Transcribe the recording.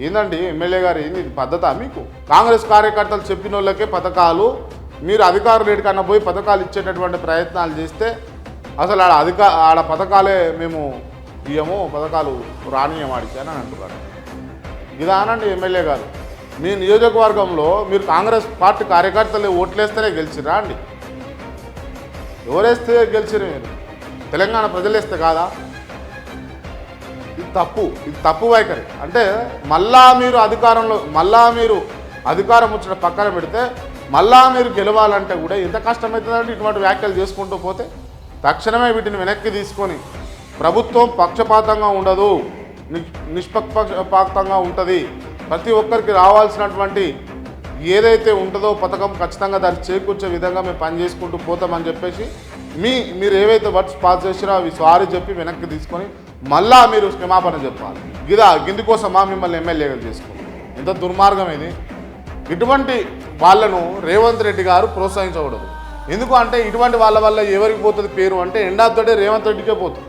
ఏందండి ఎమ్మెల్యే గారు ఏంది ఇది పద్ధతా మీకు? కాంగ్రెస్ కార్యకర్తలు చెప్పిన వాళ్ళకే పథకాలు, మీరు అధికారులు ఏడికన్నా పోయి పథకాలు ఇచ్చేటటువంటి ప్రయత్నాలు చేస్తే అసలు ఆడ పథకాలే మేము ఇయ్యము, పథకాలు రానియం ఆడికి అని అంటున్నారు. ఇదానండి ఎమ్మెల్యే గారు, మీ నియోజకవర్గంలో మీరు కాంగ్రెస్ పార్టీ కార్యకర్తలు ఓట్లేస్తేనే గెలిచిరా అండి? ఎవరేస్తే గెలిచిరు మీరు? తెలంగాణ ప్రజలు వేస్తే కాదా? ఇది తప్పు వైఖరి. అంటే మళ్ళా మీరు అధికారం వచ్చిన పక్కన పెడితే మళ్ళా మీరు గెలవాలంటే కూడా ఎంత కష్టమవుతుందంటే ఇటువంటి వ్యాఖ్యలు చేసుకుంటూ పోతే తక్షణమే వీటిని వెనక్కి తీసుకొని ప్రభుత్వం పక్షపాతంగా ఉండదు, నిష్పక్షపాతంగా ఉంటుంది, ప్రతి ఒక్కరికి రావాల్సినటువంటి ఏదైతే ఉంటుందో పథకం ఖచ్చితంగా దాన్ని చేకూర్చే విధంగా మేము పని చేసుకుంటూ పోతామని చెప్పేసి మీరు ఏవైతే వర్డ్స్ పాస్ చేసినా అవి సారీ చెప్పి వెనక్కి తీసుకొని మళ్ళా మీరు క్షమాపణ చెప్పాలి. గిందుకోసమా మిమ్మల్ని ఎమ్మెల్యేగా చేసుకున్నాం? ఎంత దుర్మార్గం ఇది! ఇటువంటి వాళ్ళను రేవంత్ రెడ్డి గారు ప్రోత్సహించకూడదు. ఎందుకు అంటే ఇటువంటి వాళ్ళ వల్ల ఎవరికి పోతుంది పేరు అంటే end of the day Revanth రెడ్డికే పోతుంది.